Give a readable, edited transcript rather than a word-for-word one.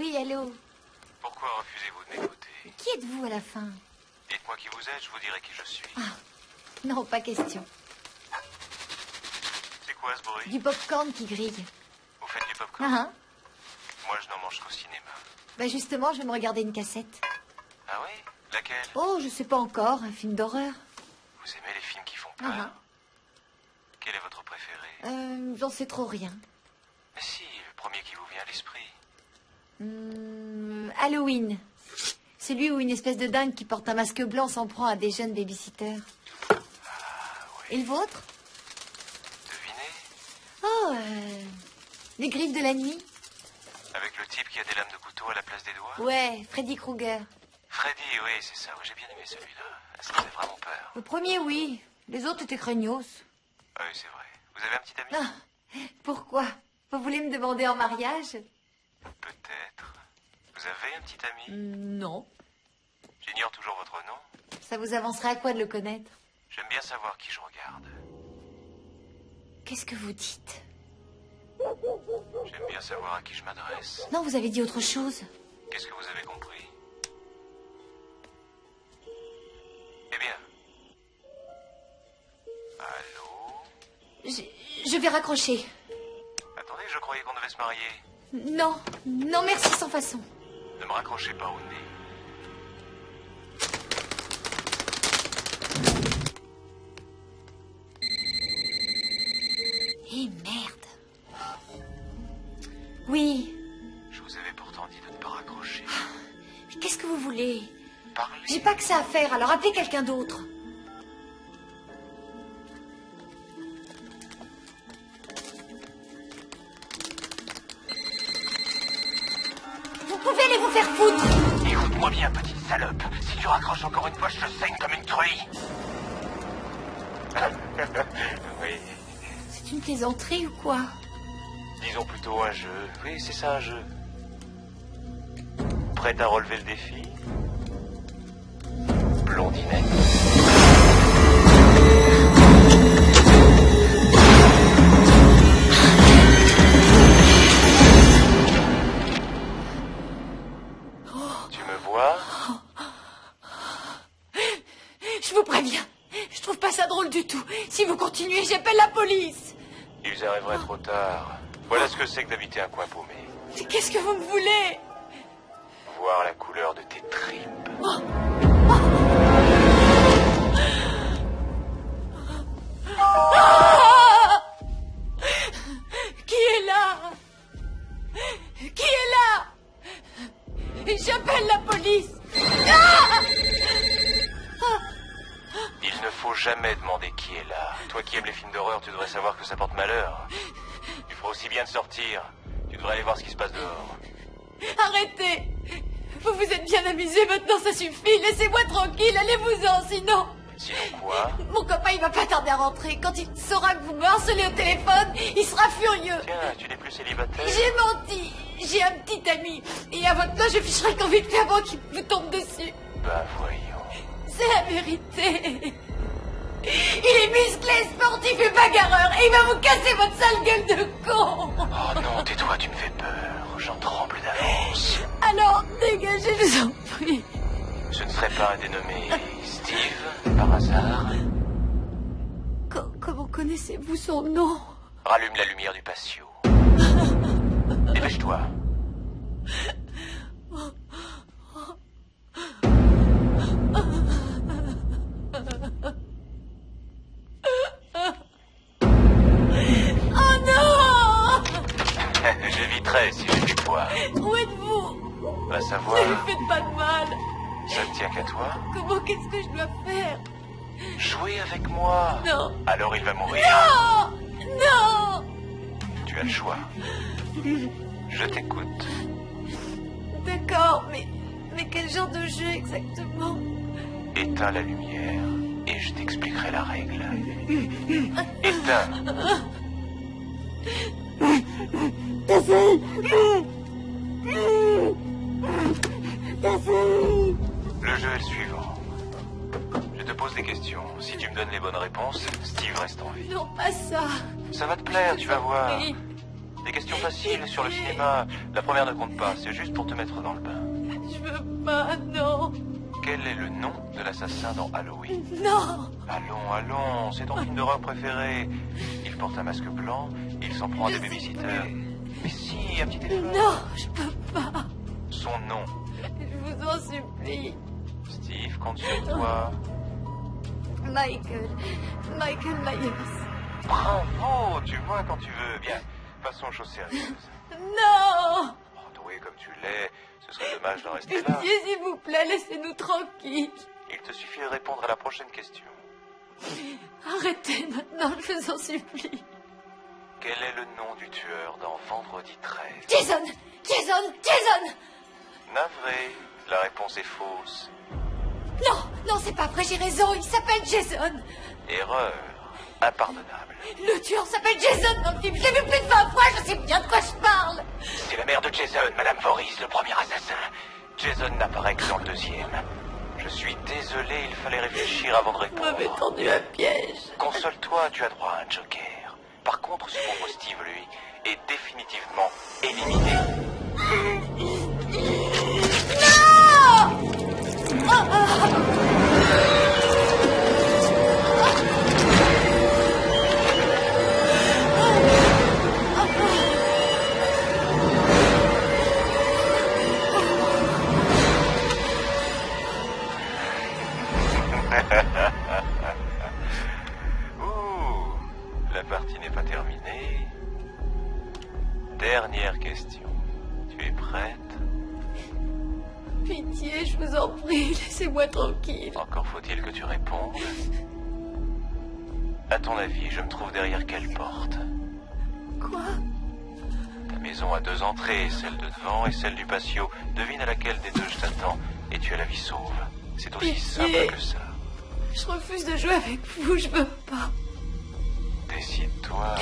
Oui, allô. Pourquoi refusez-vous de m'écouter? Qui êtes-vous à la fin? Dites-moi qui vous êtes, je vous dirai qui je suis. Ah, non, pas question. C'est quoi ce bruit? Du popcorn qui grille. Vous faites du popcorn? Ah, Moi, je n'en mange qu'au cinéma. bah justement, je vais me regarder une cassette. Ah oui? Laquelle? Oh, je sais pas encore, un film d'horreur. Vous aimez les films qui font peur? Ah, Quel est votre préféré? j'en sais trop rien. Mais si, le premier qui vous vient à l'esprit. Halloween. Celui où une espèce de dingue qui porte un masque blanc s'en prend à des jeunes babysitters. Ah oui. Et le vôtre? Devinez? Oh, Les Griffes de la nuit. Avec le type qui a des lames de couteau à la place des doigts? Ouais, Freddy Krueger. Freddy, oui, c'est ça. Oui, j'ai bien aimé celui-là. Ça me fait vraiment peur. Le premier, oui. Les autres étaient craignos. Ah oui, c'est vrai. Vous avez un petit ami? Ah, pourquoi? Vous voulez me demander en mariage? Peut-être. Vous avez un petit ami? Non. J'ignore toujours votre nom. Ça vous avancerait à quoi de le connaître? J'aime bien savoir qui je regarde. Qu'est-ce que vous dites? J'aime bien savoir à qui je m'adresse. Non, vous avez dit autre chose. Qu'est-ce que vous avez compris? Eh bien. Allô? Je vais raccrocher. Attendez, je croyais qu'on devait se marier. Non, non, merci, sans façon. Ne me raccrochez pas au nez. Eh merde. Oui. Je vous avais pourtant dit de ne pas raccrocher. Mais qu'est-ce que vous voulez? Parlez. J'ai pas que ça à faire, alors appelez quelqu'un d'autre. Vous pouvez aller vous faire foutre. Écoute-moi bien, petite salope. Si tu raccroches encore une fois, je te saigne comme une truie. Oui. C'est une plaisanterie ou quoi? Disons plutôt un jeu. Oui, c'est ça, un jeu. Prête à relever le défi? Blondinette. Tu me vois? Je vous préviens, je trouve pas ça drôle du tout. Si vous continuez, j'appelle la police. Ils arriveraient trop tard. Voilà ce que c'est que d'habiter un coin paumé. Mais qu'est-ce que vous me voulez? Voir la couleur de tes tripes. Ah! Qui est là? Qui est là? J'appelle la police. Ah! Il ne faut jamais demander qui est là. Toi qui aimes les films d'horreur, tu devrais savoir que ça porte malheur. Tu feras aussi bien de sortir. Tu devrais aller voir ce qui se passe dehors. Arrêtez. Vous vous êtes bien amusé, maintenant ça suffit. Laissez-moi tranquille, allez-vous-en, sinon... Sinon quoi? Mon copain, il va pas tarder à rentrer. Quand il saura que vous me harcelez au téléphone, il sera furieux. Tiens, tu n'es plus célibataire? J'ai menti. J'ai un petit ami. Et à votre place, je ficherai qu'en vite fait avant qu'il vous tombe dessus. Bah voyons. C'est la vérité. Il est musclé, sportif et bagarreur. Et il va vous casser votre sale gueule de con. Oh non, tais-toi, tu me fais peur. J'en tremble d'avance. Alors, dégagez, je vous en prie. Ce ne serait pas un dénommé Steve, par hasard? Comment connaissez-vous son nom? Rallume la lumière du patio. Dépêche-toi. Oh non! J'éviterais si j'étais toi. Où êtes-vous? Va savoir. Ne lui faites pas de mal. Ça ne tient qu'à toi. Comment, qu'est-ce que je dois faire? Jouer avec moi. Non. Alors il va mourir. Non! Non! Tu as le choix. Je t'écoute. D'accord, mais quel genre de jeu exactement? Éteins la lumière et je t'expliquerai la règle. Éteins. Le jeu est le suivant. Je te pose des questions. Si tu me donnes les bonnes réponses, Steve reste en vie. Non, pas ça. Ça va te plaire, tu vas voir. Oui. Des questions faciles sur le cinéma. La première ne compte pas, c'est juste pour te mettre dans le bain. Je veux pas, non. Quel est le nom de l'assassin dans Halloween? Non. Allons, c'est ton film d'horreur préféré. Il porte un masque blanc, il s'en prend à des babysitters. Mais si, un petit effort. Non, je peux pas. Son nom. Je vous en supplie. Steve compte sur toi. Michael Myers. Bravo, tu vois quand tu veux. Bien, passons aux choses sérieuses. Non. Oh, doué comme tu l'es, ce serait dommage d'en rester là. Pitié, s'il vous plaît, laissez-nous tranquilles. Il te suffit de répondre à la prochaine question. Arrêtez maintenant, je vous en supplie. Quel est le nom du tueur dans Vendredi 13? Jason. Navré, la réponse est fausse. Non, c'est pas vrai, j'ai raison, il s'appelle Jason. Erreur impardonnable. Le tueur s'appelle Jason dans le film, je l'ai vu plus de 20 fois, je sais bien de quoi je parle. C'est la mère de Jason, Madame Voorhees, le premier assassin. Jason n'apparaît que dans le deuxième. Je suis désolé, il fallait réfléchir avant de Vous m'avez répondre. tendu un piège. Console-toi, tu as droit à un joker. Par contre, ce pauvre Steve, lui, est définitivement éliminé. Ouh, la partie n'est pas terminée. Dernière question. Tu es prête? Pitié, je vous en prie, laissez-moi tranquille. Encore faut-il que tu répondes. À ton avis, je me trouve derrière quelle porte? Quoi? Ta maison a 2 entrées, celle de devant et celle du patio. Devine à laquelle des deux je t'attends et tu as la vie sauve. C'est aussi Pitié. simple que ça. Je refuse de jouer avec vous, je veux pas. Décide-toi.